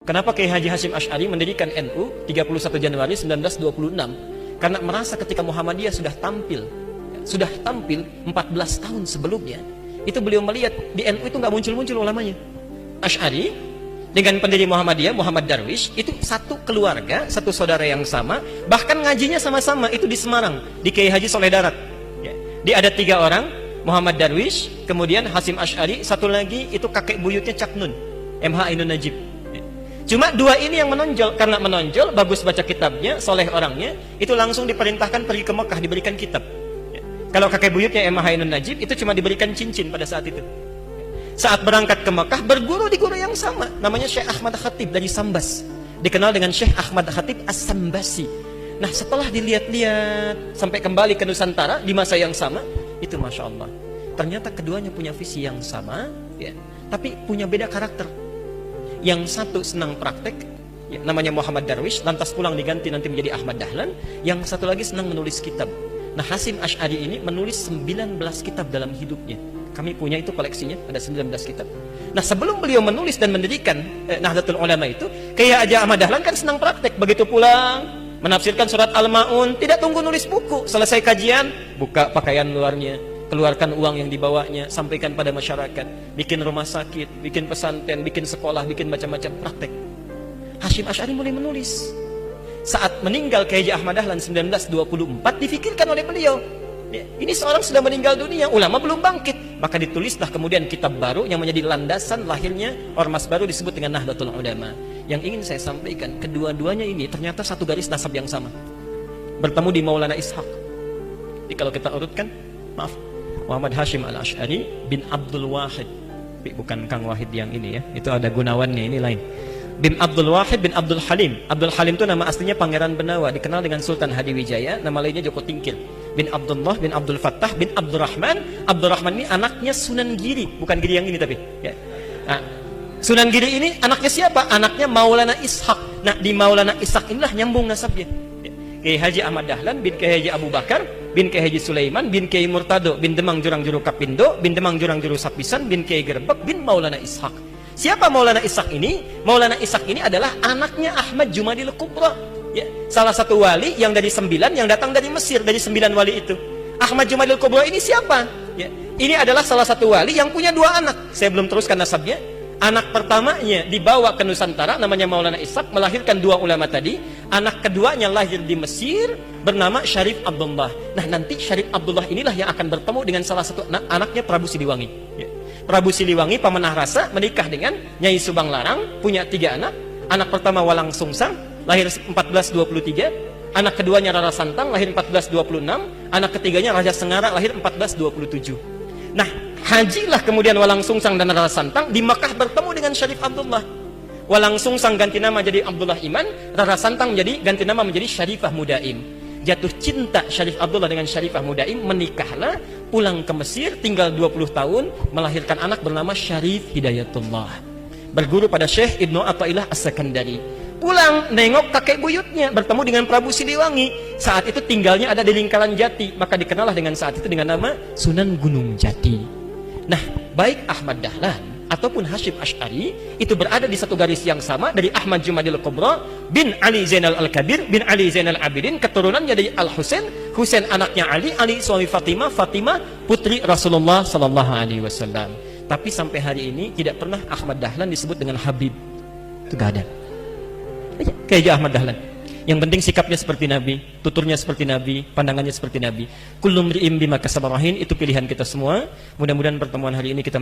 Kenapa Kiai Haji Hasyim Asy'ari mendirikan NU 31 Januari 1926? Karena merasa ketika Muhammadiyah sudah tampil 14 tahun sebelumnya, itu beliau melihat di NU itu nggak muncul-muncul ulamanya. Asy'ari dengan pendiri Muhammadiyah, Muhammad Darwish, itu satu keluarga, satu saudara yang sama, bahkan ngajinya sama-sama, itu di Semarang, di Kiai Haji Soleh Darat. Dia ada 3 orang, Muhammad Darwish, kemudian Hasyim Asy'ari, satu lagi itu kakek buyutnya Cak Nun, MH Ainun Najib. Cuma 2 ini yang menonjol. Karena menonjol, bagus baca kitabnya, soleh orangnya, itu langsung diperintahkan pergi ke Mekah, diberikan kitab. Kalau kakek buyutnya MH Ainun Najib, itu cuma diberikan cincin pada saat itu. Saat berangkat ke Mekah, berguru di guru yang sama, namanya Syekh Ahmad Khatib dari Sambas, dikenal dengan Syekh Ahmad Khatib As-Sambasi. Nah, setelah dilihat-lihat sampai kembali ke Nusantara di masa yang sama, itu Masya Allah, ternyata keduanya punya visi yang sama, ya, tapi punya beda karakter. Yang satu senang praktek, ya, namanya Muhammad Darwish, lantas pulang diganti nanti menjadi Ahmad Dahlan. Yang satu lagi senang menulis kitab. Nah, Hasyim Asy'ari ini menulis 19 kitab dalam hidupnya. Kami punya itu koleksinya, ada 19 kitab. Nah, sebelum beliau menulis dan mendirikan Nahdlatul Ulama itu, Kiai Haji Ahmad Dahlan kan senang praktek. Begitu pulang, menafsirkan surat Al-Ma'un, tidak tunggu nulis buku. Selesai kajian, buka pakaian luarnya, keluarkan uang yang dibawanya, sampaikan pada masyarakat, bikin rumah sakit, bikin pesantren, bikin sekolah, bikin macam-macam praktek. Hasyim Asy'ari mulai menulis. Saat meninggal Kiai Haji Ahmad Dahlan 1924, difikirkan oleh beliau, ini seorang sudah meninggal dunia, ulama belum bangkit. Maka ditulislah kemudian kitab baru yang menjadi landasan lahirnya ormas baru disebut dengan Nahdlatul Ulama. Yang ingin saya sampaikan, kedua-duanya ini ternyata satu garis nasab yang sama, bertemu di Maulana Ishaq. Jadi kalau kita urutkan, maaf, Muhammad Hasyim Al-Asy'ari bin Abdul Wahid, bukan Kang Wahid yang ini ya, itu ada Gunawannya, ini lain. Bin Abdul Wahid bin Abdul Halim. Abdul Halim itu nama aslinya Pangeran Benawa, dikenal dengan Sultan Hadiwijaya, nama lainnya Joko Tingkir. Bin Abdullah bin Abdul Fattah bin Abdurrahman. Abdurrahman ini anaknya Sunan Giri, bukan Giri yang ini tapi ya. Nah, Sunan Giri ini anaknya siapa? Anaknya Maulana Ishaq. Nah, di Maulana Ishaq inilah nyambung nasabnya. Kiai Haji Ahmad Dahlan bin Kiai Haji Abu Bakar bin Kiai Haji Sulaiman bin Kiai Murtado bin Demang Jurang Juru Kapindo bin Demang Jurang Juru Sapisan bin Kiai Gerbek bin Maulana Ishaq. Siapa Maulana Ishaq ini? Maulana Ishaq ini adalah anaknya Ahmad Jumadil Kubra, ya, salah satu wali yang dari 9 yang datang dari Mesir, dari 9 wali itu. Ahmad Jumadil Kubra ini siapa? Ya, ini adalah salah satu wali yang punya 2 anak. Saya belum teruskan nasabnya. Anak pertamanya dibawa ke Nusantara, namanya Maulana Ishaq, melahirkan 2 ulama tadi. Anak keduanya lahir di Mesir, bernama Syarif Abdullah. Nah, nanti Syarif Abdullah inilah yang akan bertemu dengan salah satu anaknya Prabu Siliwangi, ya. Prabu Siliwangi Pamanah Rasa menikah dengan Nyai Subang Larang, punya 3 anak. Anak pertama Walang Sungsang, lahir 1423. Anak keduanya Rara Santang, lahir 1426. Anak ketiganya Raja Sengara, lahir 1427. Nah, hajilah kemudian Walang Sungsang dan Rara Santang di Mekah bertemu dengan Syarif Abdullah. Walang Sungsang ganti nama jadi Abdullah Iman, Rara Santang ganti nama menjadi Syarifah Mudaim. Jatuh cinta Syarif Abdullah dengan Syarifah Mudaim, menikahlah, pulang ke Mesir, tinggal 20 tahun, melahirkan anak bernama Syarif Hidayatullah. Berguru pada Syekh Ibnu Athaillah As-Sakandari. Pulang, nengok kakek buyutnya, bertemu dengan Prabu Siliwangi. Saat itu tinggalnya ada di Lingkaran Jati, maka dikenallah dengan saat itu dengan nama Sunan Gunung Jati. Nah, baik Ahmad Dahlan ataupun Hasyim Asy'ari itu berada di satu garis yang sama, dari Ahmad Jumadil Kubra bin Ali Zainal Al-Kabir bin Ali Zainal Abidin, keturunannya dari Al-Husain, Husain anaknya Ali, Ali suami Fatimah, Fatimah putri Rasulullah sallallahu alaihi wasallam. Tapi sampai hari ini tidak pernah Ahmad Dahlan disebut dengan Habib. Itu gak ada. Kayak Ahmad Dahlan. Yang penting sikapnya seperti Nabi, tuturnya seperti Nabi, pandangannya seperti Nabi. Kullu mri'in bima kasaba rahin, itu pilihan kita semua. Mudah-mudahan pertemuan hari ini kita